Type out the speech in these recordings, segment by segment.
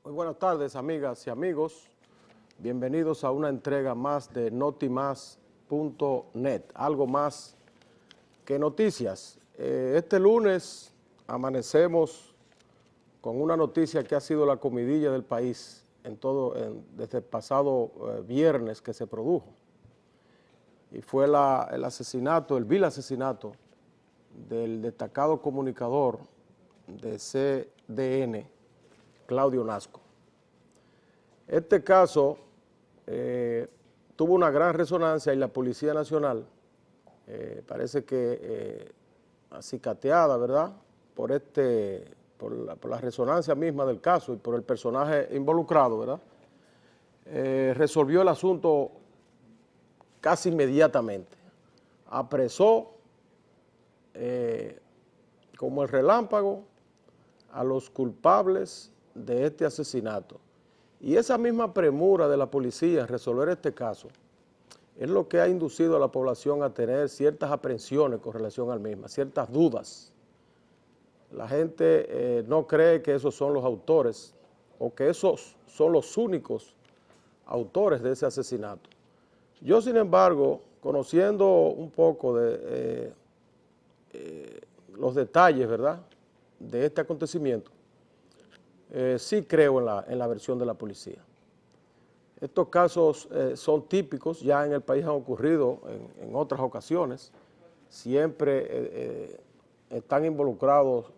Muy buenas tardes, amigas y amigos. Bienvenidos a una entrega más de notimas.net, algo más que noticias. Este lunes amanecemos con una noticia que ha sido la comidilla del país desde el pasado viernes que se produjo. Y fue el vil asesinato del destacado comunicador de CDN, Claudio Nasco. Este caso tuvo una gran resonancia y la Policía Nacional parece que acicateada, ¿verdad?, por la resonancia misma del caso y por el personaje involucrado, ¿verdad?, resolvió el asunto casi inmediatamente. Apresó como el relámpago a los culpables de este asesinato. Y esa misma premura de la policía en resolver este caso es lo que ha inducido a la población a tener ciertas aprensiones con relación al mismo, ciertas dudas. La gente no cree que esos son los autores o que esos son los únicos autores de ese asesinato. Yo, sin embargo, conociendo un poco de los detalles, ¿verdad?, de este acontecimiento, sí creo en la versión de la policía. Estos casos son típicos, ya en el país han ocurrido en otras ocasiones, siempre están involucrados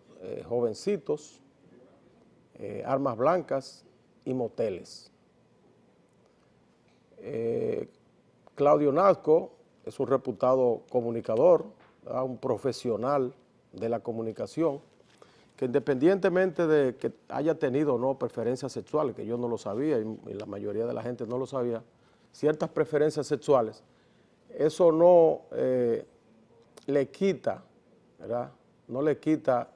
jovencitos, armas blancas y moteles. Claudio Nasco es un reputado comunicador, ¿verdad?, un profesional de la comunicación, que independientemente de que haya tenido o no preferencias sexuales, que yo no lo sabía y la mayoría de la gente no lo sabía, ciertas preferencias sexuales, eso no le quita, ¿verdad?, no le quita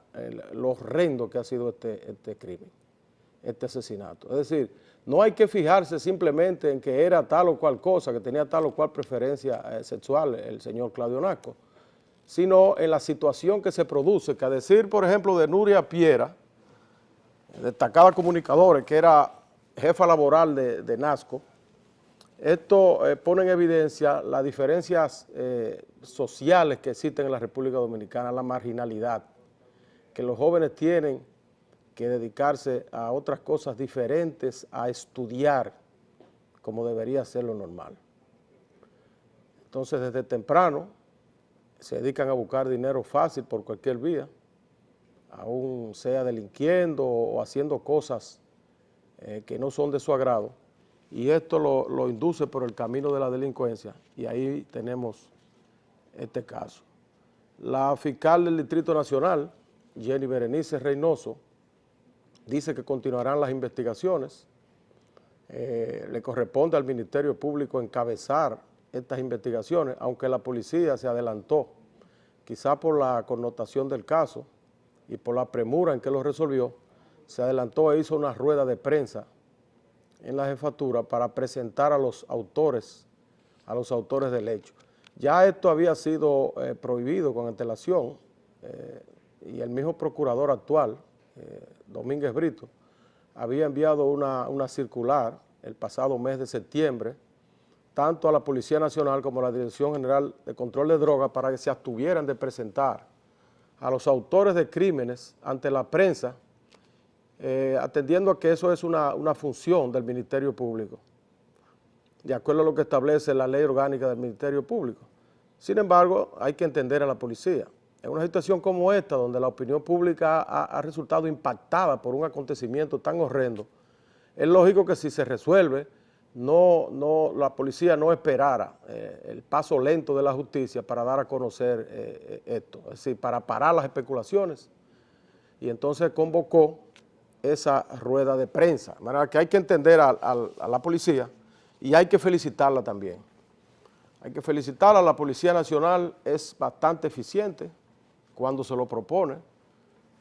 lo horrendo que ha sido este crimen, este asesinato. Es decir, no hay que fijarse simplemente en que era tal o cual cosa, que tenía tal o cual preferencia sexual el señor Claudio Nasco, sino en la situación que se produce, que a decir, por ejemplo, de Nuria Piera, destacada comunicadora, que era jefa laboral de Nasco, esto pone en evidencia las diferencias sociales que existen en la República Dominicana, la marginalidad, que los jóvenes tienen que dedicarse a otras cosas diferentes a estudiar, como debería ser lo normal. Entonces, desde temprano, se dedican a buscar dinero fácil por cualquier vía, aún sea delinquiendo o haciendo cosas que no son de su agrado, y esto lo induce por el camino de la delincuencia, y ahí tenemos este caso. La fiscal del Distrito Nacional, Jenny Berenice Reynoso, dice que continuarán las investigaciones. Le corresponde al Ministerio Público encabezar estas investigaciones, aunque la policía se adelantó, quizá por la connotación del caso y por la premura en que lo resolvió, se adelantó e hizo una rueda de prensa en la jefatura para presentar a los autores del hecho. Ya esto había sido prohibido con antelación y el mismo procurador actual, Domínguez Brito, había enviado una circular el pasado mes de septiembre, tanto a la Policía Nacional como a la Dirección General de Control de Drogas, para que se abstuvieran de presentar a los autores de crímenes ante la prensa, atendiendo a que eso es una función del Ministerio Público, de acuerdo a lo que establece la ley orgánica del Ministerio Público. Sin embargo, hay que entender a la policía. En una situación como esta, donde la opinión pública ha resultado impactada por un acontecimiento tan horrendo, es lógico que si se resuelve, la policía no esperara el paso lento de la justicia para dar a conocer esto, es decir, para parar las especulaciones, y entonces convocó esa rueda de prensa. De manera que hay que entender a la policía y hay que felicitarla también. Hay que felicitarla. La Policía Nacional es bastante eficiente cuando se lo propone,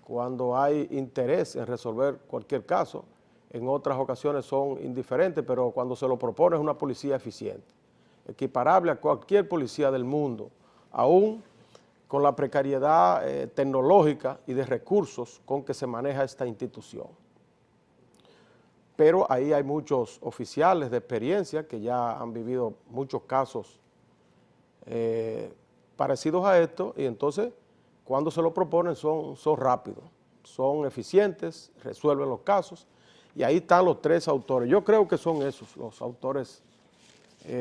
cuando hay interés en resolver cualquier caso. En otras ocasiones son indiferentes, pero cuando se lo propone es una policía eficiente, equiparable a cualquier policía del mundo, aún con la precariedad tecnológica y de recursos con que se maneja esta institución. pero ahí hay muchos oficiales de experiencia que ya han vivido muchos casos parecidos a esto, y entonces cuando se lo proponen son rápidos, son eficientes, resuelven los casos, y ahí están los tres autores. Yo creo que son esos los autores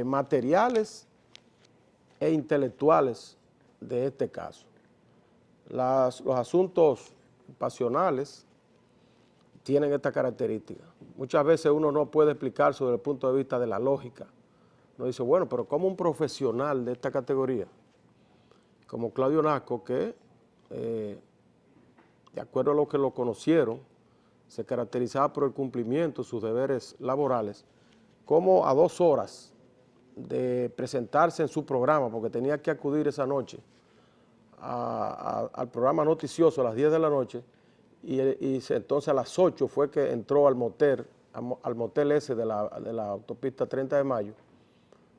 materiales e intelectuales de este caso. Los asuntos pasionales tienen esta característica. Muchas veces uno no puede explicarse desde el punto de vista de la lógica. Uno dice, bueno, pero ¿cómo un profesional de esta categoría, como Claudio Nasco, que de acuerdo a lo que lo conocieron, se caracterizaba por el cumplimiento de sus deberes laborales, como a 2 horas de presentarse en su programa, porque tenía que acudir esa noche al programa noticioso a las 10 de la noche, y entonces a las 8 fue que entró al motel ese de la autopista 30 de Mayo,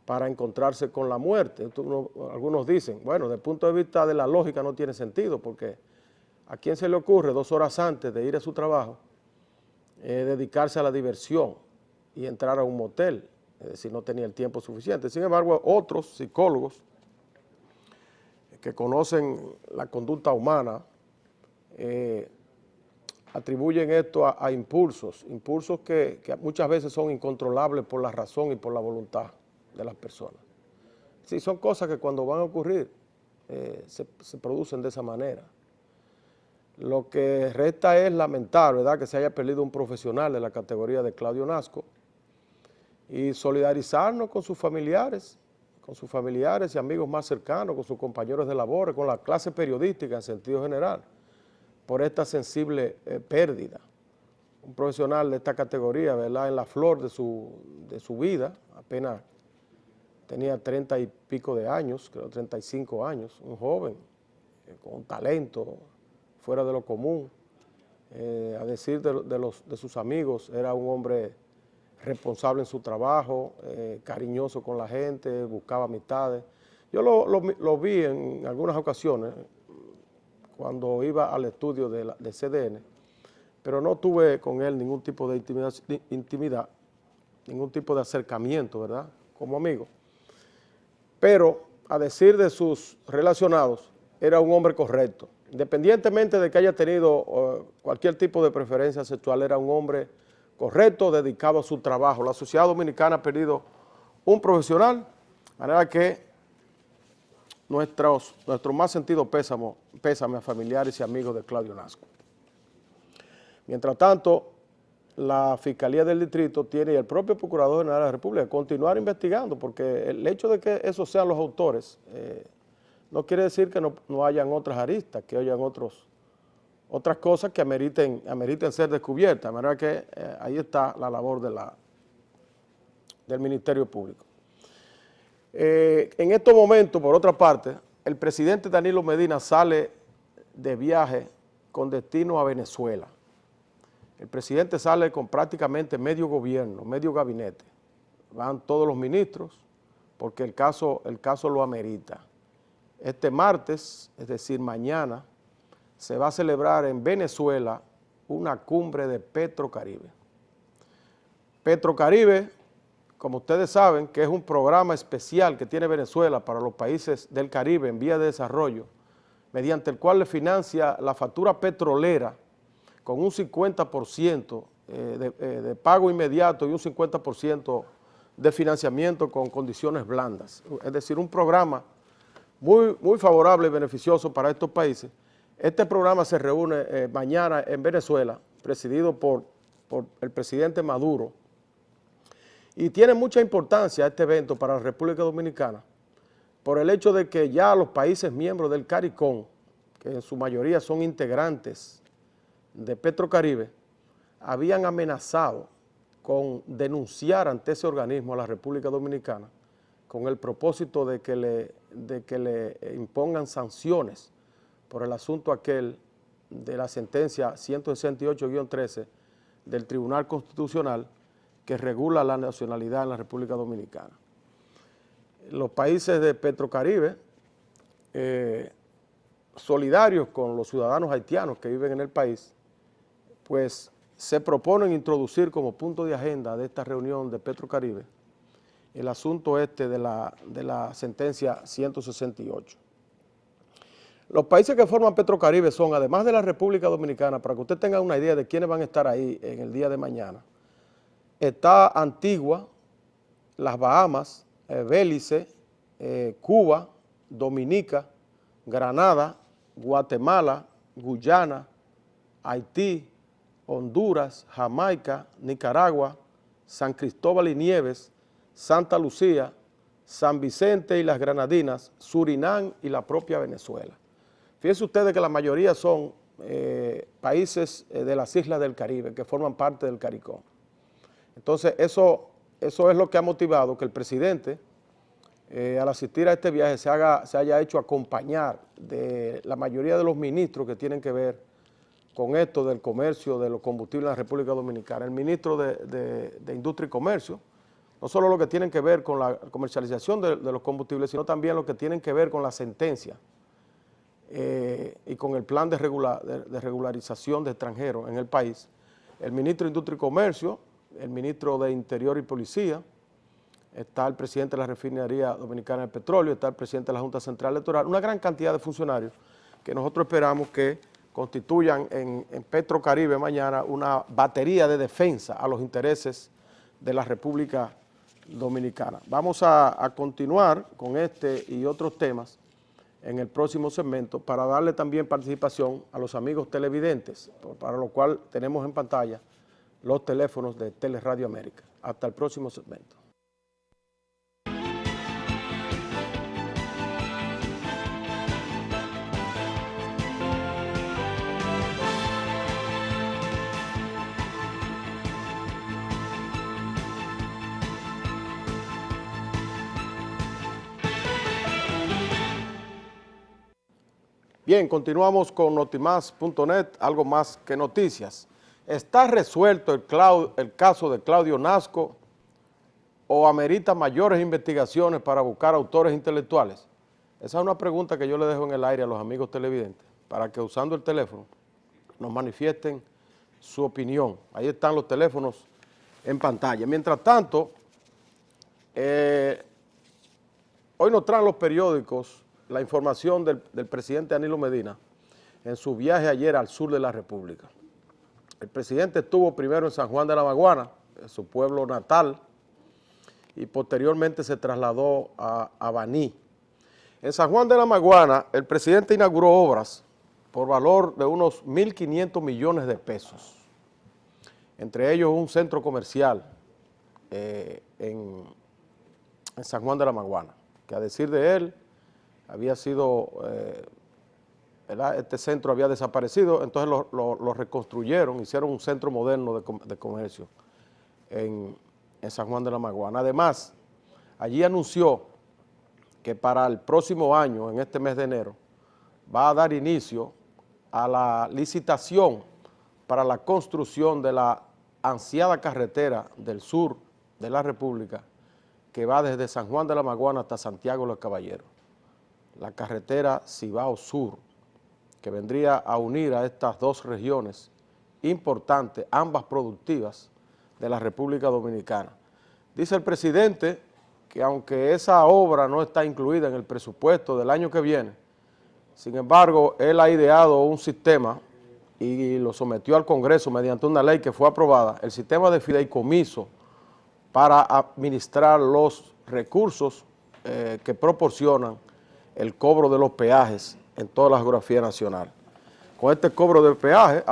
para encontrarse con la muerte. Algunos dicen, bueno, desde el punto de vista de la lógica no tiene sentido, porque ¿a quién se le ocurre 2 horas antes de ir a su trabajo dedicarse a la diversión y entrar a un motel? Es decir, no tenía el tiempo suficiente. Sin embargo, otros psicólogos que conocen la conducta humana atribuyen esto a impulsos que muchas veces son incontrolables por la razón y por la voluntad de las personas. Sí, son cosas que cuando van a ocurrir se producen de esa manera. Lo que resta es lamentar, ¿verdad?, que se haya perdido un profesional de la categoría de Claudio Nasco, y solidarizarnos con sus familiares y amigos más cercanos, con sus compañeros de labores, con la clase periodística en sentido general, por esta sensible pérdida. Un profesional de esta categoría, ¿verdad?, en la flor de su vida, apenas tenía 30 y pico de años, creo 35 años, un joven con un talento fuera de lo común. A decir de sus amigos, era un hombre responsable en su trabajo, cariñoso con la gente, buscaba amistades. Yo lo vi en algunas ocasiones cuando iba al estudio de CDN, pero no tuve con él ningún tipo de intimidad, ningún tipo de acercamiento, ¿verdad?, como amigo. Pero a decir de sus relacionados, era un hombre correcto. Independientemente de que haya tenido cualquier tipo de preferencia sexual, era un hombre correcto, dedicado a su trabajo. La sociedad dominicana ha perdido un profesional, de manera que nuestro más sentido pésame a familiares y amigos de Claudio Nasco. Mientras tanto, la Fiscalía del Distrito tiene, y el propio Procurador General de la República, continuar investigando, porque el hecho de que esos sean los autores no quiere decir que no hayan otras aristas, que hayan otras cosas que ameriten ser descubiertas. De manera que ahí está la labor del Ministerio Público. En estos momentos, por otra parte, el presidente Danilo Medina sale de viaje con destino a Venezuela. El presidente sale con prácticamente medio gobierno, medio gabinete. Van todos los ministros porque el caso lo amerita. Este martes, es decir, mañana, se va a celebrar en Venezuela una cumbre de Petrocaribe. Petrocaribe, como ustedes saben, que es un programa especial que tiene Venezuela para los países del Caribe en vía de desarrollo, mediante el cual le financia la factura petrolera con un 50% de pago inmediato y un 50% de financiamiento con condiciones blandas. Es decir, un programa muy favorable y beneficioso para estos países. Este programa se reúne mañana en Venezuela, presidido por el presidente Maduro, y tiene mucha importancia este evento para la República Dominicana por el hecho de que ya los países miembros del CARICOM, que en su mayoría son integrantes de Petrocaribe, habían amenazado con denunciar ante ese organismo a la República Dominicana con el propósito de que le impongan sanciones por el asunto aquel de la sentencia 168-13 del Tribunal Constitucional que regula la nacionalidad en la República Dominicana. Los países de Petrocaribe, solidarios con los ciudadanos haitianos que viven en el país, pues se proponen introducir como punto de agenda de esta reunión de Petrocaribe el asunto de la sentencia 168. Los países que forman Petrocaribe son, además de la República Dominicana, para que usted tenga una idea de quiénes van a estar ahí en el día de mañana, está Antigua, las Bahamas, Belice, Cuba, Dominica, Granada, Guatemala, Guyana, Haití, Honduras, Jamaica, Nicaragua, San Cristóbal y Nieves, Santa Lucía, San Vicente y las Granadinas, Surinam y la propia Venezuela. Fíjense ustedes que la mayoría son países de las islas del Caribe, que forman parte del CARICOM. Entonces, eso es lo que ha motivado que el presidente, al asistir a este viaje, se haya hecho acompañar de la mayoría de los ministros que tienen que ver con esto del comercio de los combustibles en la República Dominicana. El ministro de Industria y Comercio, no solo lo que tienen que ver con la comercialización de los combustibles, sino también lo que tienen que ver con la sentencia y con el plan de regularización de extranjeros en el país. El ministro de Industria y Comercio, el ministro de Interior y Policía, está el presidente de la Refinería Dominicana de Petróleo, está el presidente de la Junta Central Electoral, una gran cantidad de funcionarios que nosotros esperamos que constituyan en Petrocaribe mañana una batería de defensa a los intereses de la República Dominicana. Vamos a continuar con este y otros temas en el próximo segmento para darle también participación a los amigos televidentes, para lo cual tenemos en pantalla los teléfonos de Teleradio América. Hasta el próximo segmento. Bien, continuamos con notimás.net, algo más que noticias. ¿Está resuelto el caso de Claudio Nasco o amerita mayores investigaciones para buscar autores intelectuales? Esa es una pregunta que yo le dejo en el aire a los amigos televidentes, para que usando el teléfono nos manifiesten su opinión. Ahí están los teléfonos en pantalla. Mientras tanto, hoy nos traen los periódicos la información del presidente Danilo Medina en su viaje ayer al sur de la República. El presidente estuvo primero en San Juan de la Maguana, en su pueblo natal, y posteriormente se trasladó a Baní. En San Juan de la Maguana, el presidente inauguró obras por valor de unos 1.500 millones de pesos, entre ellos un centro comercial en San Juan de la Maguana, que a decir de él, había sido, este centro había desaparecido, entonces lo reconstruyeron, hicieron un centro moderno de comercio en San Juan de la Maguana. Además, allí anunció que para el próximo año, en este mes de enero, va a dar inicio a la licitación para la construcción de la ansiada carretera del sur de la República, que va desde San Juan de la Maguana hasta Santiago de los Caballeros. La carretera Cibao Sur, que vendría a unir a estas dos regiones importantes, ambas productivas, de la República Dominicana. Dice el presidente que aunque esa obra no está incluida en el presupuesto del año que viene, sin embargo, él ha ideado un sistema y lo sometió al Congreso mediante una ley que fue aprobada, el sistema de fideicomiso para administrar los recursos que proporcionan el cobro de los peajes en toda la geografía nacional. Con este cobro de peaje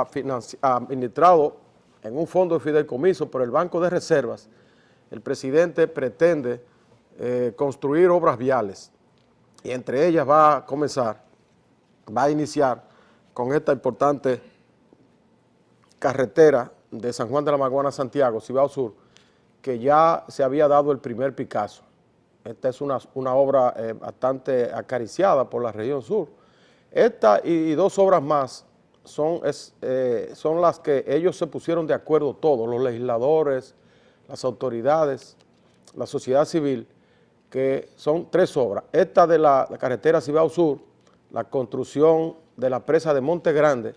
administrado en un fondo de fideicomiso por el Banco de Reservas, el presidente pretende construir obras viales y entre ellas va a iniciar con esta importante carretera de San Juan de la Maguana a Santiago, Cibao Sur, que ya se había dado el primer picazo. Esta es una obra bastante acariciada por la región sur. Esta y dos obras más son las que ellos se pusieron de acuerdo todos, los legisladores, las autoridades, la sociedad civil, que son tres obras. Esta de la carretera Cibao Sur, la construcción de la presa de Monte Grande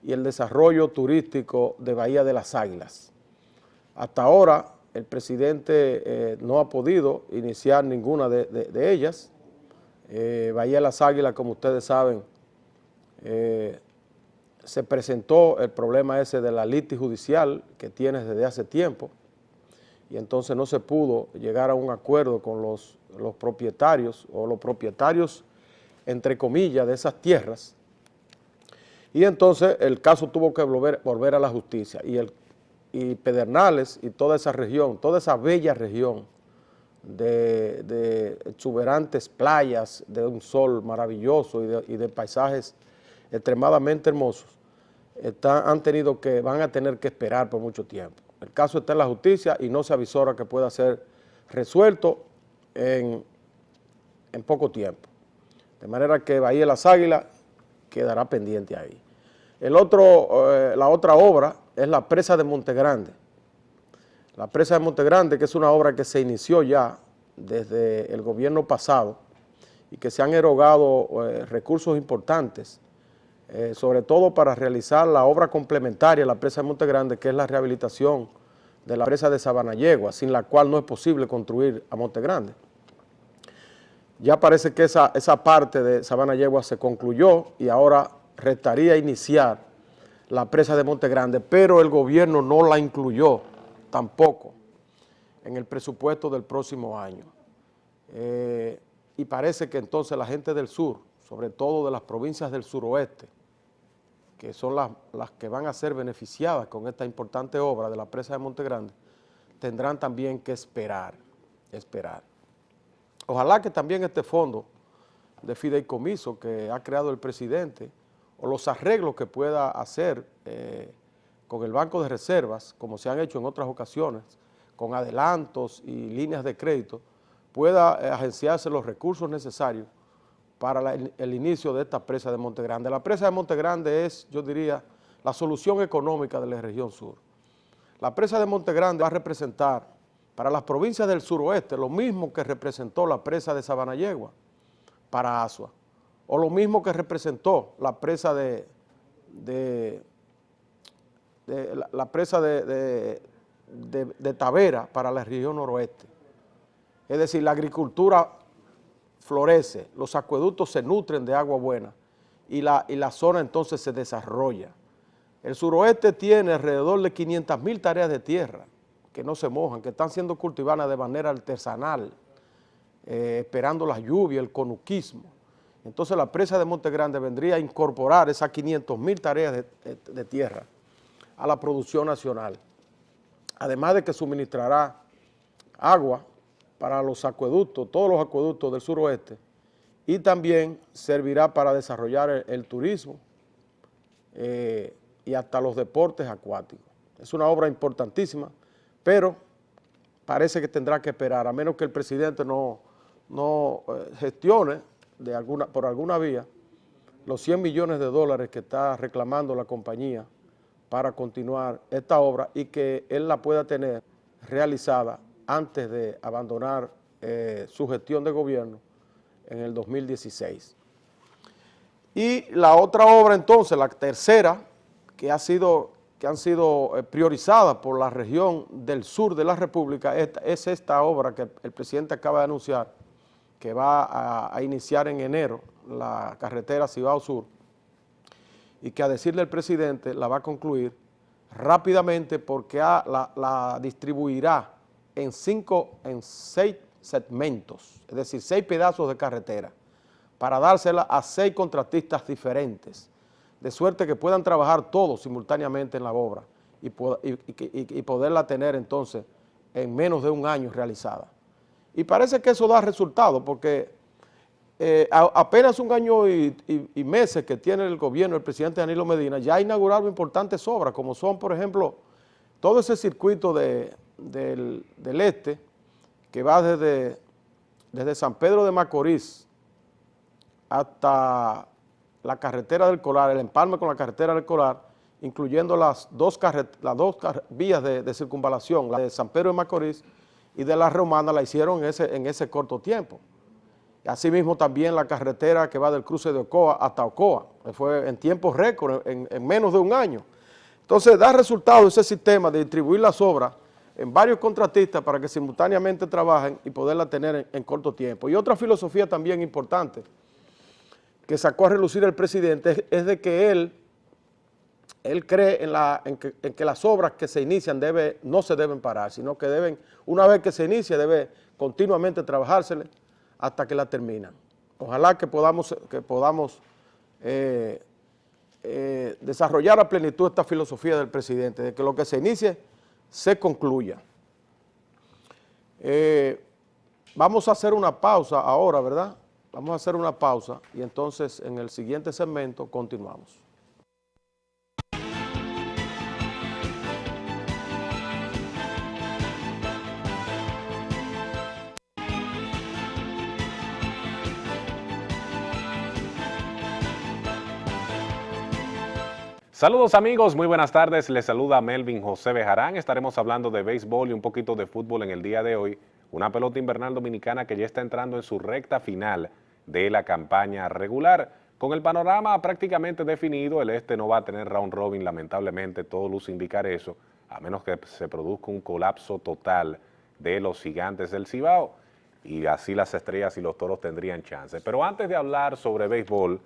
y el desarrollo turístico de Bahía de las Águilas. Hasta ahora el presidente no ha podido iniciar ninguna de ellas. Bahía de las Águilas, como ustedes saben, se presentó el problema ese de la litis judicial que tiene desde hace tiempo, y entonces no se pudo llegar a un acuerdo con los propietarios, o los propietarios entre comillas de esas tierras, y entonces el caso tuvo que volver a la justicia, y Pedernales y toda esa región, toda esa bella región de exuberantes playas, de un sol maravilloso y de paisajes extremadamente hermosos, van a tener que esperar por mucho tiempo. El caso está en la justicia y no se avisora que pueda ser resuelto en poco tiempo. De manera que Bahía de las Águilas quedará pendiente ahí. La otra obra es la presa de Montegrande. La presa de Montegrande, que es una obra que se inició ya desde el gobierno pasado y que se han erogado recursos importantes, sobre todo para realizar la obra complementaria a la presa de Montegrande, que es la rehabilitación de la presa de Sabanayegua, sin la cual no es posible construir a Montegrande. Ya parece que esa parte de Sabanayegua se concluyó y ahora restaría iniciar la presa de Montegrande, pero el gobierno no la incluyó tampoco en el presupuesto del próximo año. Y parece que entonces la gente del sur, sobre todo de las provincias del suroeste, que son las que van a ser beneficiadas con esta importante obra de la presa de Montegrande, tendrán también que esperar. Ojalá que también este fondo de fideicomiso que ha creado el presidente, o los arreglos que pueda hacer con el Banco de Reservas, como se han hecho en otras ocasiones, con adelantos y líneas de crédito, pueda agenciarse los recursos necesarios para el inicio de esta presa de Montegrande. La presa de Montegrande es, yo diría, la solución económica de la región sur. La presa de Montegrande va a representar para las provincias del suroeste lo mismo que representó la presa de Sabanayegua para Asua, o lo mismo que representó la presa de Tavera para la región noroeste. Es decir, la agricultura florece, los acueductos se nutren de agua buena y la zona entonces se desarrolla. El suroeste tiene alrededor de 500,000 tareas de tierra que no se mojan, que están siendo cultivadas de manera artesanal, esperando las lluvias, el conuquismo. Entonces la presa de Montegrande vendría a incorporar esas 500,000 tareas de tierra a la producción nacional, además de que suministrará agua para los acueductos, todos los acueductos del suroeste, y también servirá para desarrollar el turismo y hasta los deportes acuáticos. Es una obra importantísima, pero parece que tendrá que esperar, a menos que el presidente no gestione por alguna vía los 100 millones de dólares que está reclamando la compañía para continuar esta obra y que él la pueda tener realizada antes de abandonar su gestión de gobierno en el 2016. Y la otra obra entonces, la tercera, que han sido priorizadas por la región del sur de la República, es esta obra que el presidente acaba de anunciar, que va a iniciar en enero, la carretera Cibao Sur, y que a decirle al presidente la va a concluir rápidamente porque la distribuirá en 6 segmentos, es decir, 6 pedazos de carretera, para dársela a 6 contratistas diferentes, de suerte que puedan trabajar todos simultáneamente en la obra y poderla tener entonces en menos de un año realizada. Y parece que eso da resultado porque apenas un año y meses que tiene el gobierno del presidente Danilo Medina, ya ha inaugurado importantes obras, como son, por ejemplo, todo ese circuito del este, que va desde San Pedro de Macorís hasta la carretera del Colar, el empalme con la carretera del Colar, incluyendo las dos vías de circunvalación, la de San Pedro de Macorís y de la Romana, la hicieron en ese corto tiempo. Asimismo también la carretera que va del cruce de Ocoa hasta Ocoa, que fue en tiempos récord, en menos de un año. Entonces da resultado ese sistema de distribuir las obras en varios contratistas para que simultáneamente trabajen y poderla tener en corto tiempo. Y otra filosofía también importante que sacó a relucir el presidente es de que él cree en que las obras que se inician no se deben parar, sino que una vez que se inicia, debe continuamente trabajársele hasta que la terminan. Ojalá que podamos desarrollar a plenitud esta filosofía del presidente, de que lo que se inicie se concluya. Vamos a hacer una pausa ahora, ¿verdad? Vamos a hacer una pausa y entonces en el siguiente segmento continuamos. Saludos amigos, muy buenas tardes, les saluda Melvin José Bejarán, estaremos hablando de béisbol y un poquito de fútbol en el día de hoy, una pelota invernal dominicana que ya está entrando en su recta final de la campaña regular, con el panorama prácticamente definido, el este no va a tener round robin, lamentablemente todo luce indicar eso, a menos que se produzca un colapso total de los gigantes del Cibao, y así las estrellas y los toros tendrían chance. Pero antes de hablar sobre béisbol,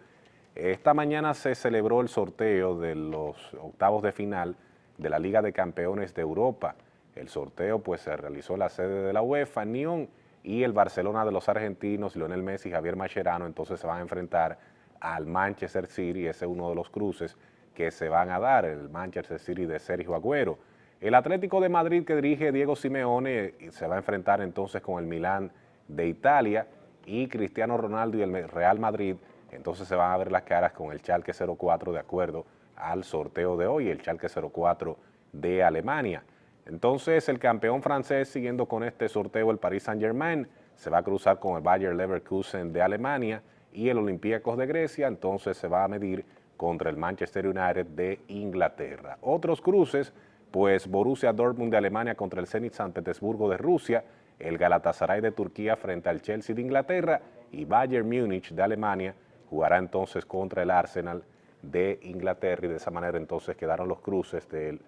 esta mañana se celebró el sorteo de los octavos de final de la Liga de Campeones de Europa. El sorteo pues se realizó en la sede de la UEFA, Nyon, y el Barcelona de los argentinos, Lionel Messi y Javier Mascherano, entonces se van a enfrentar al Manchester City, ese es uno de los cruces que se van a dar, el Manchester City de Sergio Agüero. El Atlético de Madrid que dirige Diego Simeone se va a enfrentar entonces con el Milán de Italia y Cristiano Ronaldo y el Real Madrid. Entonces se van a ver las caras con el Schalke 04 de acuerdo al sorteo de hoy, el Schalke 04 de Alemania. Entonces el campeón francés, siguiendo con este sorteo, el Paris Saint-Germain, se va a cruzar con el Bayer Leverkusen de Alemania y el Olympiacos de Grecia, entonces se va a medir contra el Manchester United de Inglaterra. Otros cruces, pues Borussia Dortmund de Alemania contra el Zenit San Petersburgo de Rusia, el Galatasaray de Turquía frente al Chelsea de Inglaterra y Bayern Múnich de Alemania jugará entonces contra el Arsenal de Inglaterra y de esa manera entonces quedaron los cruces de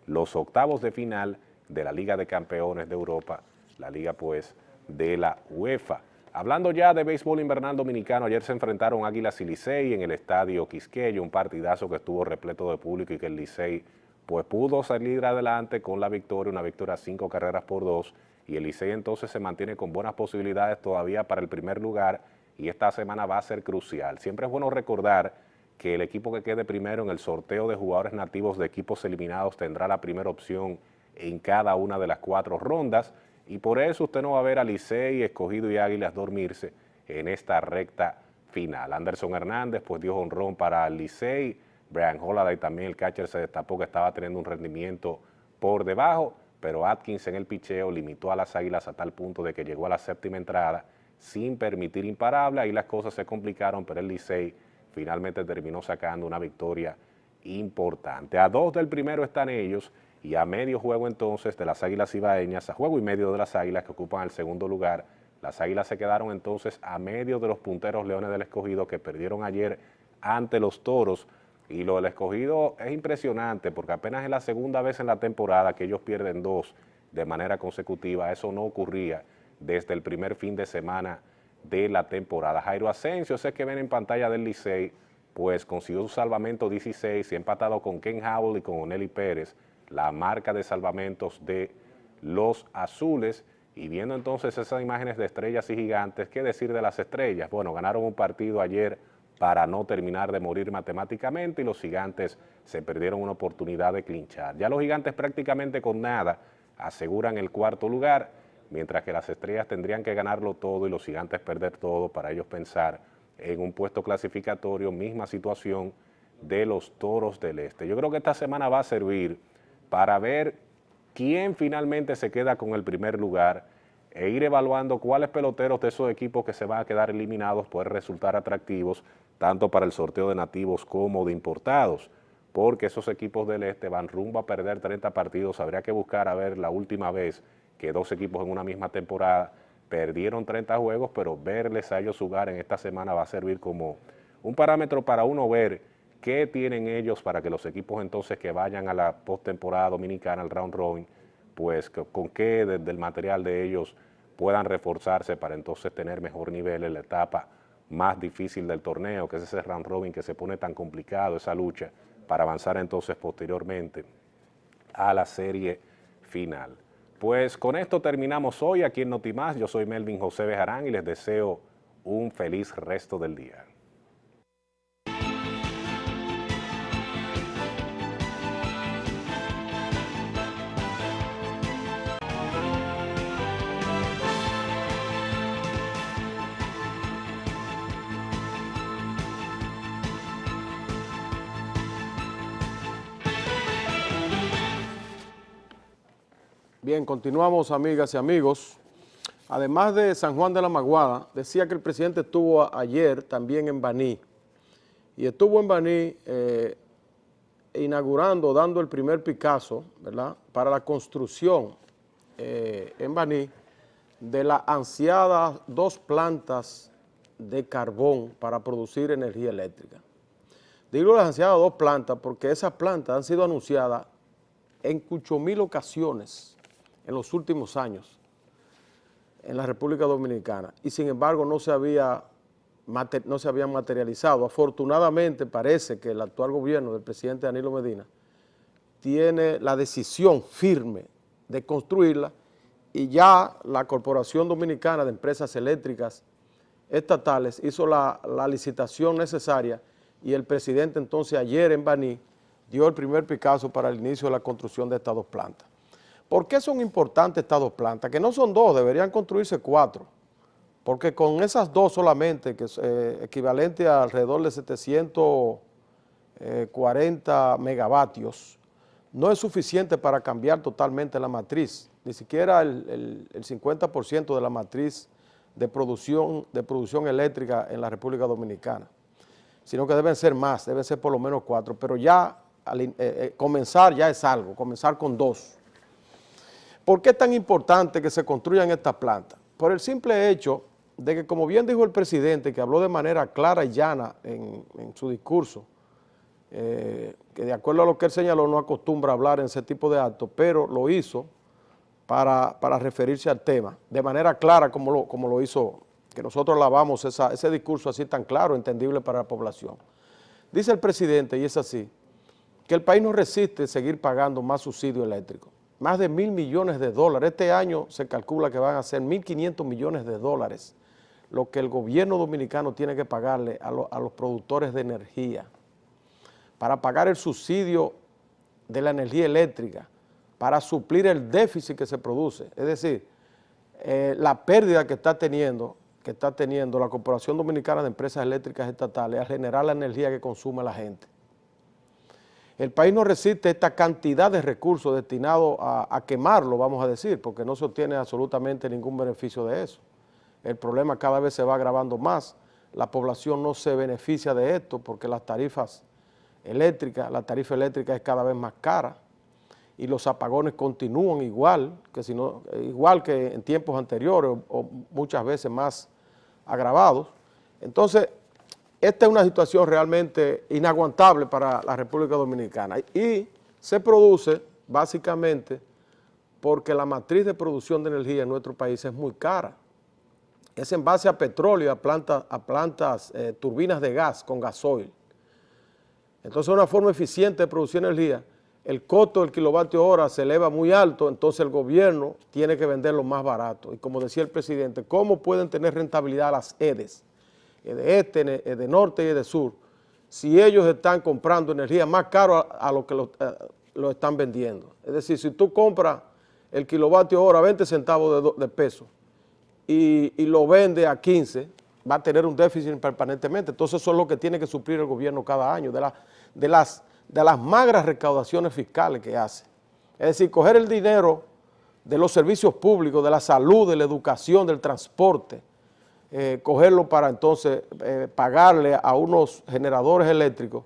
los octavos de final de la Liga de Campeones de Europa, la liga pues de la UEFA. Hablando ya de béisbol invernal dominicano, ayer se enfrentaron Águilas y Licey en el estadio Quisqueya, un partidazo que estuvo repleto de público y que el Licey pues pudo salir adelante con la victoria, una victoria 5-2, y el Licey entonces se mantiene con buenas posibilidades todavía para el primer lugar y esta semana va a ser crucial. Siempre es bueno recordar que el equipo que quede primero en el sorteo de jugadores nativos de equipos eliminados tendrá la primera opción en cada una de las 4 rondas y por eso usted no va a ver a Licey, Escogido y Águilas dormirse en esta recta final. Anderson Hernández pues dio jonrón para el Licey, Brian Holaday también, el catcher, se destapó que estaba teniendo un rendimiento por debajo, pero Atkins en el picheo limitó a las Águilas a tal punto de que llegó a la 7ª entrada sin permitir imparable, ahí las cosas se complicaron, pero el Licey finalmente terminó sacando una victoria importante. A 2 del primero están ellos y a medio juego entonces de las Águilas Cibaeñas, a juego y medio de las Águilas que ocupan el segundo lugar. Las Águilas se quedaron entonces a medio de los punteros Leones del Escogido que perdieron ayer ante los Toros y lo del Escogido es impresionante porque apenas es la segunda vez en la temporada que ellos pierden 2 de manera consecutiva, eso no ocurría desde el primer fin de semana de la temporada. Jairo Asensio, ese que ven en pantalla del Licey, pues consiguió su salvamento 16 y ha empatado con Ken Howell y con Oneli Pérez, la marca de salvamentos de los azules. Y viendo entonces esas imágenes de estrellas y gigantes, ¿qué decir de las estrellas? Bueno, ganaron un partido ayer para no terminar de morir matemáticamente y los gigantes se perdieron una oportunidad de clinchar. Ya los gigantes prácticamente con nada aseguran el 4º lugar, mientras que las estrellas tendrían que ganarlo todo y los gigantes perder todo para ellos pensar en un puesto clasificatorio, misma situación de los Toros del Este. Yo creo que esta semana va a servir para ver quién finalmente se queda con el primer lugar e ir evaluando cuáles peloteros de esos equipos que se van a quedar eliminados pueden resultar atractivos tanto para el sorteo de nativos como de importados, porque esos equipos del Este van rumbo a perder 30 partidos, habría que buscar a ver la última vez que 2 equipos en una misma temporada perdieron 30 juegos, pero verles a ellos jugar en esta semana va a servir como un parámetro para uno ver qué tienen ellos para que los equipos entonces que vayan a la postemporada dominicana, al round robin, pues con qué del material de ellos puedan reforzarse para entonces tener mejor nivel en la etapa más difícil del torneo, que es ese round robin que se pone tan complicado, esa lucha, para avanzar entonces posteriormente a la serie final. Pues con esto terminamos hoy aquí en Notimás. Yo soy Melvin José Bejarán y les deseo un feliz resto del día. Bien, continuamos, amigas y amigos. Además de San Juan de la Maguada, decía que el presidente estuvo ayer también en Baní. Y estuvo en Baní inaugurando, dando el primer Picasso, ¿verdad?, para la construcción en Baní de las ansiadas 2 plantas de carbón para producir energía eléctrica. Digo las ansiadas 2 plantas porque esas plantas han sido anunciadas en 8,000 ocasiones en los últimos años en la República Dominicana y sin embargo no se habían materializado. Afortunadamente parece que el actual gobierno del presidente Danilo Medina tiene la decisión firme de construirla y ya la Corporación Dominicana de Empresas Eléctricas Estatales hizo la licitación necesaria y el presidente entonces ayer en Baní dio el primer Picasso para el inicio de la construcción de estas 2 plantas. ¿Por qué son importantes estas 2 plantas? Que no son 2, deberían construirse 4, porque con esas 2 solamente, que es equivalente a alrededor de 740 megavatios, no es suficiente para cambiar totalmente la matriz, ni siquiera el 50% de la matriz de producción eléctrica en la República Dominicana, sino que deben ser más, deben ser por lo menos 4, pero ya comenzar ya es algo, comenzar con 2. ¿Por qué es tan importante que se construyan estas plantas? Por el simple hecho de que, como bien dijo el presidente, que habló de manera clara y llana en su discurso, que de acuerdo a lo que él señaló no acostumbra hablar en ese tipo de actos, pero lo hizo para referirse al tema, de manera clara como lo hizo, que nosotros alabamos ese discurso así tan claro, entendible para la población. Dice el presidente, y es así, que el país no resiste seguir pagando más subsidio eléctrico. Más de 1,000 millones de dólares. Este año se calcula que van a ser 1,500 millones de dólares lo que el gobierno dominicano tiene que pagarle a los productores de energía para pagar el subsidio de la energía eléctrica, para suplir el déficit que se produce. Es decir, la pérdida que está teniendo la Corporación Dominicana de Empresas Eléctricas Estatales al generar la energía que consume la gente. El país no resiste esta cantidad de recursos destinados a quemarlo, vamos a decir, porque no se obtiene absolutamente ningún beneficio de eso. El problema cada vez se va agravando más, la población no se beneficia de esto porque la tarifa eléctrica es cada vez más cara y los apagones continúan igual que en tiempos anteriores o muchas veces más agravados. Entonces, esta es una situación realmente inaguantable para la República Dominicana y se produce básicamente porque la matriz de producción de energía en nuestro país es muy cara. Es en base a petróleo, a plantas turbinas de gas con gasoil. Entonces, una forma eficiente de producir energía, el costo del kilovatio hora se eleva muy alto, entonces el gobierno tiene que venderlo más barato. Y como decía el presidente, ¿cómo pueden tener rentabilidad las EDES? De este, de norte y de sur, si ellos están comprando energía más caro a lo que lo están vendiendo? Es decir, si tú compras el kilovatio hora a 20 centavos de peso y lo vendes a 15, va a tener un déficit permanentemente. Entonces eso es lo que tiene que suplir el gobierno cada año, de las magras recaudaciones fiscales que hace. Es decir, coger el dinero de los servicios públicos, de la salud, de la educación, del transporte, cogerlo para entonces pagarle a unos generadores eléctricos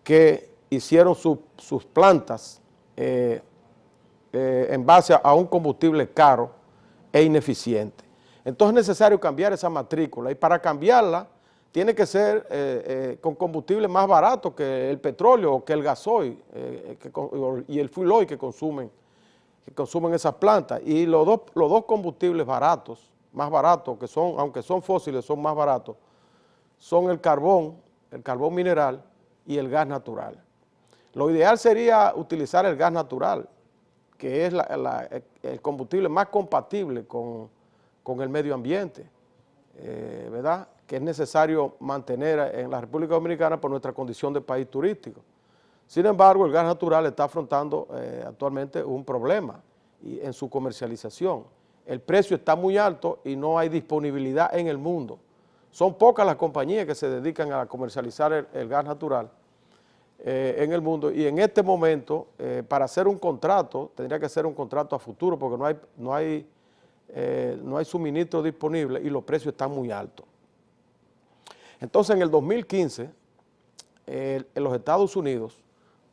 que hicieron sus plantas en base a un combustible caro e ineficiente. Entonces es necesario cambiar esa matrícula y para cambiarla tiene que ser con combustible más barato que el petróleo o que el gasoil y el fuel oil que consumen esas plantas. Y los dos combustibles baratos, más baratos, que son, aunque son fósiles, son más baratos, son el carbón mineral y el gas natural. Lo ideal sería utilizar el gas natural, que es el combustible más compatible con el medio ambiente, ¿verdad?, que es necesario mantener en la República Dominicana por nuestra condición de país turístico. Sin embargo, el gas natural está afrontando actualmente un problema en su comercialización. El precio está muy alto y no hay disponibilidad en el mundo. Son pocas las compañías que se dedican a comercializar el gas natural en el mundo, y en este momento, para hacer un contrato, tendría que ser un contrato a futuro porque no hay suministro disponible y los precios están muy altos. Entonces, en el 2015, en los Estados Unidos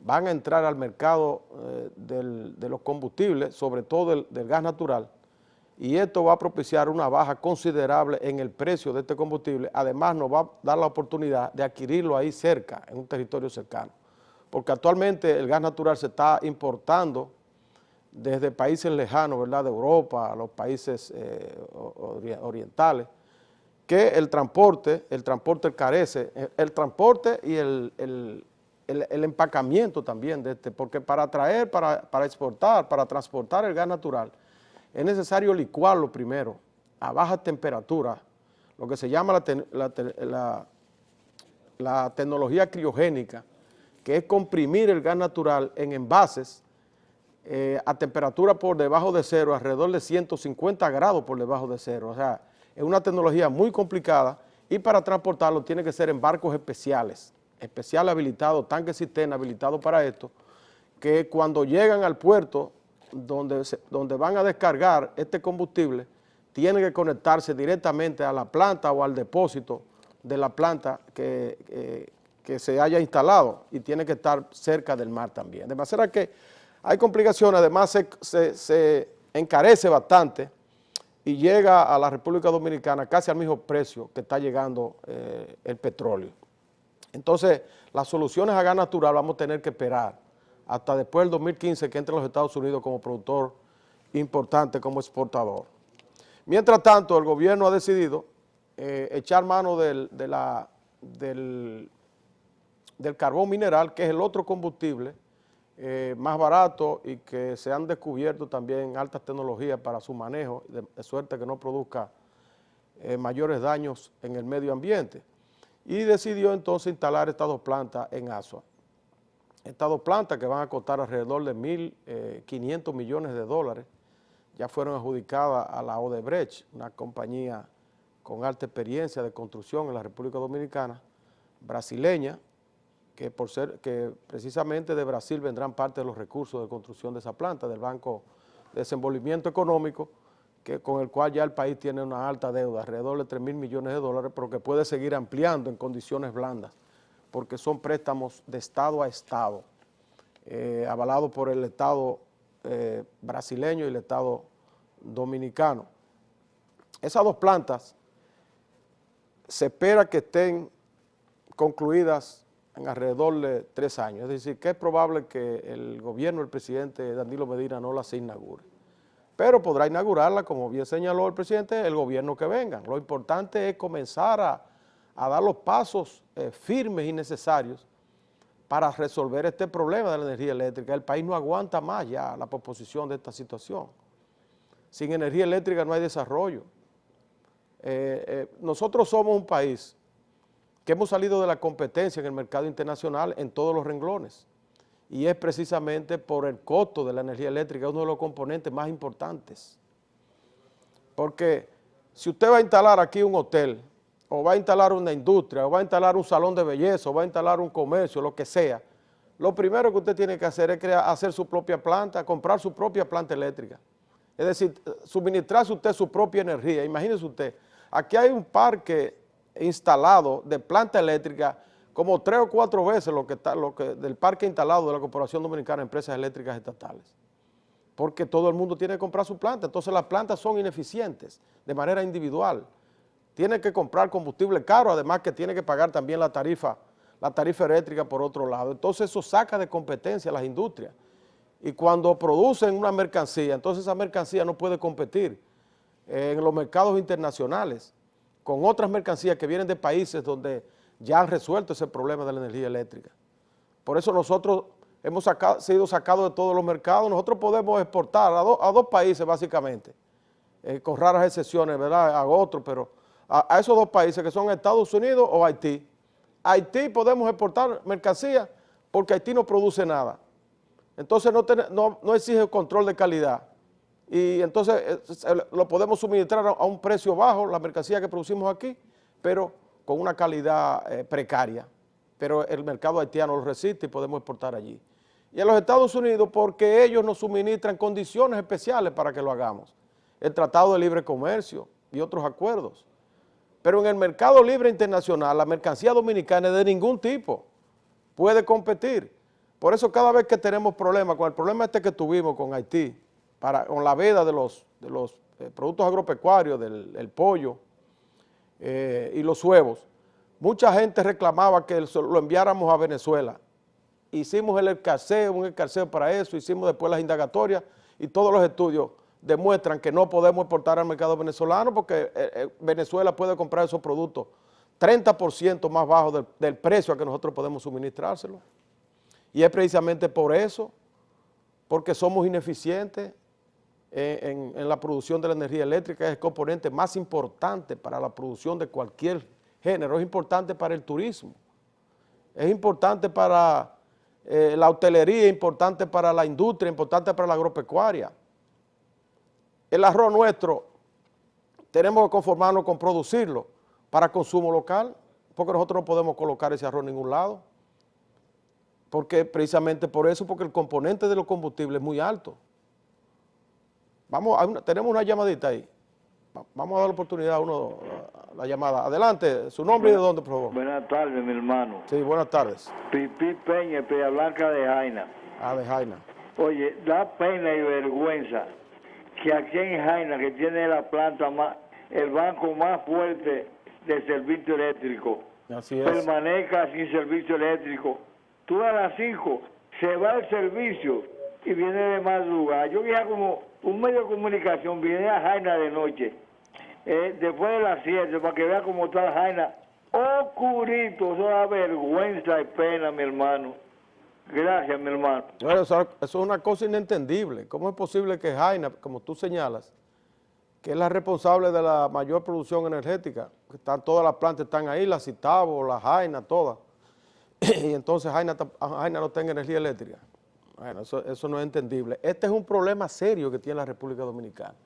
van a entrar al mercado de los combustibles, sobre todo del gas natural, y esto va a propiciar una baja considerable en el precio de este combustible. Además, nos va a dar la oportunidad de adquirirlo ahí cerca, en un territorio cercano, porque actualmente el gas natural se está importando desde países lejanos, ¿verdad?, de Europa, a los países orientales, que el transporte carece, el transporte y el empacamiento también de porque para traer, para exportar, para transportar el gas natural, es necesario licuarlo primero a baja temperatura, lo que se llama la tecnología criogénica, que es comprimir el gas natural en envases a temperatura por debajo de cero, alrededor de 150 grados por debajo de cero. O sea, es una tecnología muy complicada y para transportarlo tiene que ser en barcos especiales habilitados, tanques cisterna habilitados para esto, que cuando llegan al puerto donde van a descargar este combustible, tienen que conectarse directamente a la planta o al depósito de la planta que se haya instalado, y tiene que estar cerca del mar también. De manera que hay complicaciones, además se encarece bastante y llega a la República Dominicana casi al mismo precio que está llegando el petróleo. Entonces, las soluciones a gas natural vamos a tener que esperar hasta después del 2015 que entre los Estados Unidos como productor importante, como exportador. Mientras tanto, el gobierno ha decidido echar mano del carbón mineral, que es el otro combustible más barato y que se han descubierto también altas tecnologías para su manejo, de suerte que no produzca mayores daños en el medio ambiente. Y decidió entonces instalar estas dos plantas en Asua. Estas dos plantas, que van a costar alrededor de 1.500 millones de dólares, ya fueron adjudicadas a la Odebrecht, una compañía con alta experiencia de construcción en la República Dominicana, brasileña, que precisamente de Brasil vendrán parte de los recursos de construcción de esa planta, del Banco de Desenvolvimiento Económico, con el cual ya el país tiene una alta deuda, alrededor de 3.000 millones de dólares, pero que puede seguir ampliando en condiciones blandas, porque son préstamos de Estado a Estado, avalados por el Estado brasileño y el Estado dominicano. Esas dos plantas se espera que estén concluidas en alrededor de 3 años, es decir, que es probable que el gobierno del presidente Danilo Medina no las inaugure, pero podrá inaugurarla, como bien señaló el presidente, el gobierno que venga. Lo importante es comenzar a dar los pasos firmes y necesarios para resolver este problema de la energía eléctrica. El país no aguanta más ya la posposición de esta situación. Sin energía eléctrica no hay desarrollo. Nosotros somos un país que hemos salido de la competencia en el mercado internacional en todos los renglones, y es precisamente por el costo de la energía eléctrica, uno de los componentes más importantes. Porque si usted va a instalar aquí un hotel, o va a instalar una industria, o va a instalar un salón de belleza, o va a instalar un comercio, lo que sea, lo primero que usted tiene que hacer es hacer su propia planta, comprar su propia planta eléctrica. Es decir, suministrarse usted su propia energía. Imagínese usted, aquí hay un parque instalado de planta eléctrica como 3 o 4 veces lo que del parque instalado de la Corporación Dominicana de Empresas Eléctricas Estatales. porque todo el mundo tiene que comprar su planta, entonces las plantas son ineficientes de manera individual. Tiene que comprar combustible caro, además que tiene que pagar también la tarifa eléctrica por otro lado. Entonces eso saca de competencia a las industrias. Y cuando producen una mercancía, entonces esa mercancía no puede competir en los mercados internacionales con otras mercancías que vienen de países donde ya han resuelto ese problema de la energía eléctrica. Por eso nosotros hemos sido sacados de todos los mercados. Nosotros podemos exportar a dos países básicamente, con raras excepciones, ¿verdad?, a otros, pero a esos dos países que son Estados Unidos o Haití. Haití podemos exportar mercancías porque Haití no produce nada. Entonces no exige control de calidad. Y entonces lo podemos suministrar a un precio bajo, la mercancía que producimos aquí, pero con una calidad precaria. Pero el mercado haitiano lo resiste y podemos exportar allí. Y a los Estados Unidos porque ellos nos suministran condiciones especiales para que lo hagamos. El Tratado de Libre Comercio y otros acuerdos. Pero en el mercado libre internacional, la mercancía dominicana de ningún tipo puede competir. Por eso cada vez que tenemos problemas, con el problema este que tuvimos con Haití, con la veda de los productos agropecuarios, del pollo y los huevos, mucha gente reclamaba que lo enviáramos a Venezuela. Hicimos un escarceo para eso, hicimos después las indagatorias y todos los estudios demuestran que no podemos exportar al mercado venezolano porque Venezuela puede comprar esos productos 30% más bajo del precio a que nosotros podemos suministrárselo. Y es precisamente por eso, porque somos ineficientes en la producción de la energía eléctrica, es el componente más importante para la producción de cualquier género, es importante para el turismo, es importante para la hotelería, es importante para la industria, es importante para la agropecuaria. El arroz nuestro tenemos que conformarnos con producirlo para consumo local, porque nosotros no podemos colocar ese arroz en ningún lado, porque precisamente por eso, porque el componente de los combustibles es muy alto. Tenemos una llamadita ahí. Vamos a dar la oportunidad a la llamada. Adelante, su nombre y de dónde, por favor. Buenas tardes, mi hermano. Sí, buenas tardes. Pipí Peña, Peña Blanca de Jaina. De Jaina. Oye, da pena y vergüenza que aquí en Jaina, que tiene la planta el banco más fuerte del servicio eléctrico, así es, permanezca sin servicio eléctrico. Tú a las 5 se va el servicio y viene de madrugada. Yo vi como un medio de comunicación, viene a Jaina de noche, después de las 7, para que vea cómo está Jaina, oscurito. Eso da vergüenza y pena, mi hermano. Gracias, mi hermano. Bueno, eso es una cosa inentendible. ¿Cómo es posible que Jaina, como tú señalas, que es la responsable de la mayor producción energética, que todas las plantas están ahí, la Citabo, la Jaina, todas, y entonces Jaina no tenga energía eléctrica? Bueno, eso no es entendible. Este es un problema serio que tiene la República Dominicana.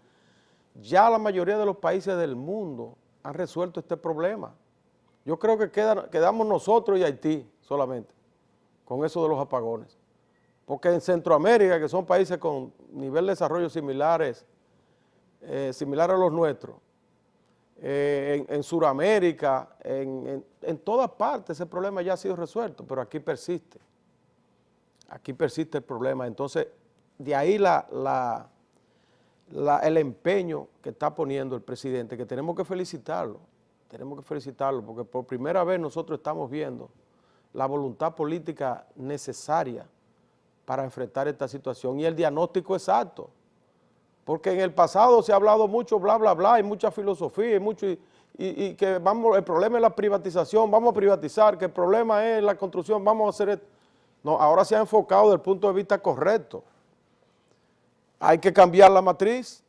Ya la mayoría de los países del mundo han resuelto este problema. Yo creo que quedamos nosotros y Haití solamente con eso de los apagones. Porque en Centroamérica, que son países con nivel de desarrollo similares a los nuestros, en Sudamérica, en todas partes ese problema ya ha sido resuelto, pero aquí persiste. Aquí persiste el problema. Entonces, de ahí el empeño que está poniendo el presidente, que tenemos que felicitarlo, porque por primera vez nosotros estamos viendo la voluntad política necesaria para enfrentar esta situación y el diagnóstico exacto. Porque en el pasado se ha hablado mucho bla, bla, bla, y mucha filosofía, y que el problema es la privatización, vamos a privatizar, que el problema es la construcción, vamos a hacer esto. No, ahora se ha enfocado desde el punto de vista correcto. Hay que cambiar la matriz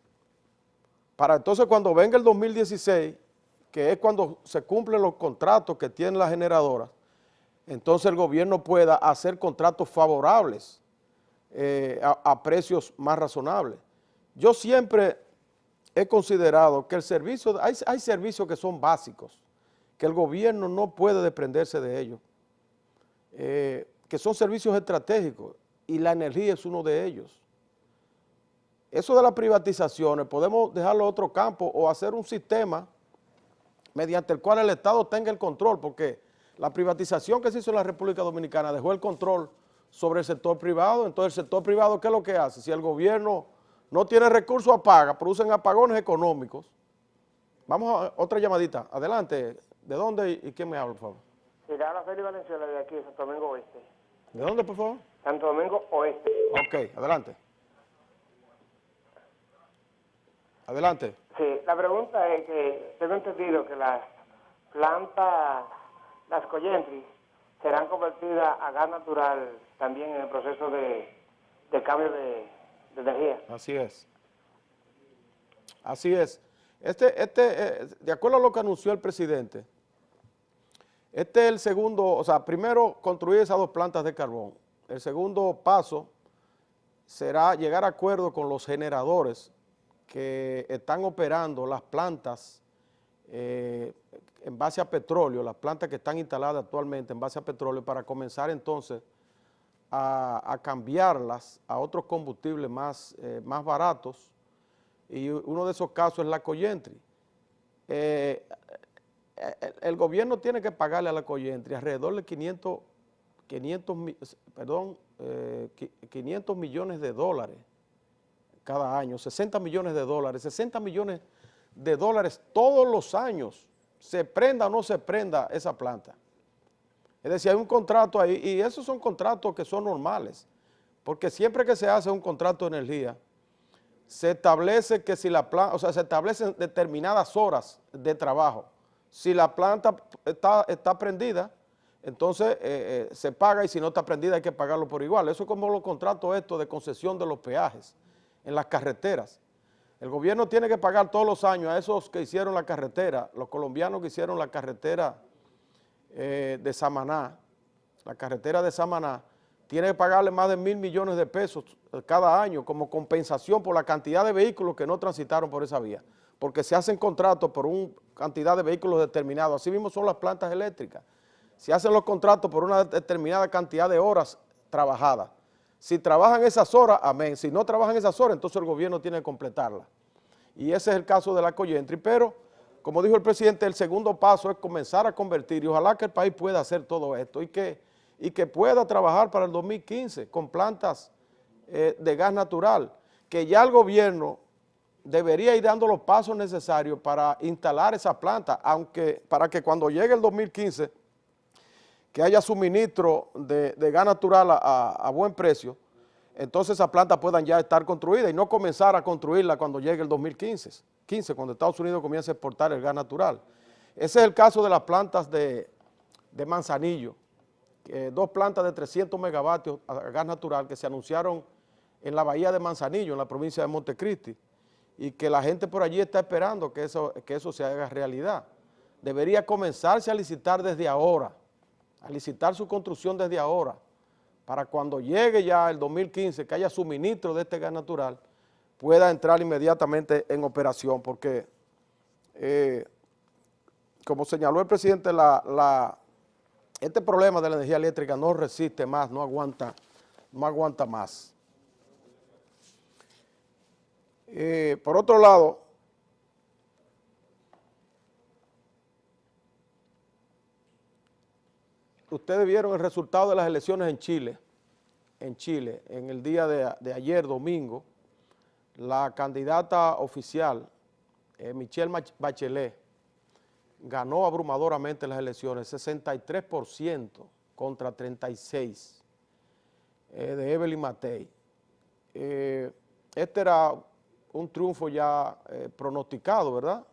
para entonces cuando venga el 2016, que es cuando se cumplen los contratos que tienen las generadoras, entonces el gobierno pueda hacer contratos favorables a precios más razonables. Yo siempre he considerado que hay servicios que son básicos, que el gobierno no puede desprenderse de ellos, que son servicios estratégicos y la energía es uno de ellos. Eso de las privatizaciones podemos dejarlo a otro campo o hacer un sistema mediante el cual el Estado tenga el control, porque la privatización que se hizo en la República Dominicana dejó el control sobre el sector privado. Entonces el sector privado, ¿qué es lo que hace? Si el gobierno no tiene recursos, apaga, producen apagones económicos. Vamos a otra llamadita. Adelante. ¿De dónde y quién me habla, por favor? Sí, le habla Félix Valenzuela de aquí, de Santo Domingo Oeste. ¿De dónde, por favor? Santo Domingo Oeste. Ok, adelante. Adelante. Sí, la pregunta es que tengo entendido que las plantas, las coyentris, serán convertidas a gas natural también en el proceso de cambio de energía. Así es. Así es. De acuerdo a lo que anunció el presidente, este es el segundo, o sea, primero construir esas 2 plantas de carbón. El segundo paso será llegar a acuerdo con los generadores que están operando las plantas en base a petróleo, las plantas que están instaladas actualmente en base a petróleo, para comenzar entonces a cambiarlas a otros combustibles más baratos, y uno de esos casos es la coyentri. El gobierno tiene que pagarle a la coyentri alrededor de 500 millones de dólares cada año, 60 millones de dólares, 60 millones de dólares todos los años, se prenda o no se prenda esa planta. Es decir, hay un contrato ahí, y esos son contratos que son normales, porque siempre que se hace un contrato de energía, se establece que si la planta, o sea, se establecen determinadas horas de trabajo. Si la planta está prendida, entonces se paga, y si no está prendida hay que pagarlo por igual. Eso es como los contratos estos de concesión de los peajes en las carreteras. El gobierno tiene que pagar todos los años a esos que hicieron la carretera, los colombianos que hicieron la carretera de Samaná, la carretera de Samaná, tiene que pagarle más de 1.000 millones de pesos cada año como compensación por la cantidad de vehículos que no transitaron por esa vía, porque se hacen contratos por una cantidad de vehículos determinados. Así mismo son las plantas eléctricas. Se hacen los contratos por una determinada cantidad de horas trabajadas. Si trabajan esas horas, amén. Si no trabajan esas horas, entonces el gobierno tiene que completarlas. Y ese es el caso de la coyentri. Pero, como dijo el presidente, el segundo paso es comenzar a convertir, y ojalá que el país pueda hacer todo esto y que pueda trabajar para el 2015 con plantas de gas natural, que ya el gobierno debería ir dando los pasos necesarios para instalar esa planta, aunque para que cuando llegue el 2015 que haya suministro de gas natural a buen precio, entonces esas plantas puedan ya estar construidas y no comenzar a construirla cuando llegue el 2015, cuando Estados Unidos comience a exportar el gas natural. Ese es el caso de las plantas de Manzanillo, 2 plantas de 300 megavatios a gas natural que se anunciaron en la bahía de Manzanillo, en la provincia de Montecristi, y que la gente por allí está esperando que eso se haga realidad. Debería comenzarse a licitar desde ahora, a licitar su construcción desde ahora, para cuando llegue ya el 2015, que haya suministro de este gas natural, pueda entrar inmediatamente en operación, porque, como señaló el presidente, este problema de la energía eléctrica no resiste más, no aguanta más. Por otro lado, ustedes vieron el resultado de las elecciones en Chile, en el día de ayer, domingo. La candidata oficial, Michelle Bachelet, ganó abrumadoramente las elecciones, 63% contra 36% de Evelyn Matei. Este era un triunfo ya pronosticado, ¿verdad?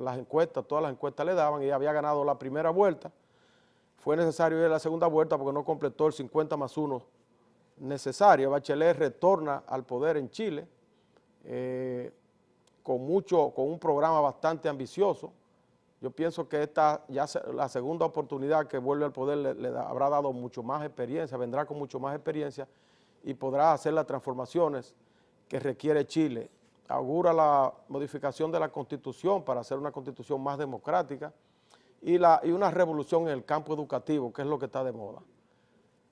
Las encuestas, todas las encuestas le daban, y había ganado la primera vuelta. Fue necesario ir a la segunda vuelta porque no completó el 50+1 necesario. Bachelet retorna al poder en Chile con un programa bastante ambicioso. Yo pienso que la segunda oportunidad que vuelve al poder le habrá dado mucho más experiencia, vendrá con mucho más experiencia y podrá hacer las transformaciones que requiere Chile. Augura la modificación de la Constitución para hacer una Constitución más democrática y una revolución en el campo educativo, que es lo que está de moda.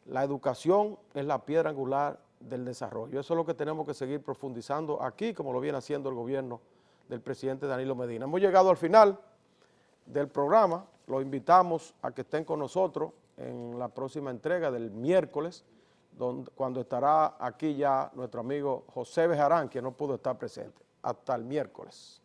La educación es la piedra angular del desarrollo. Eso es lo que tenemos que seguir profundizando aquí, como lo viene haciendo el gobierno del presidente Danilo Medina. Hemos llegado al final del programa. Los invitamos a que estén con nosotros en la próxima entrega del miércoles. cuando estará aquí ya nuestro amigo José Bejarán, que no pudo estar presente. Hasta el miércoles.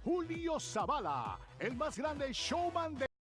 Julio Zavala, el más grande showman de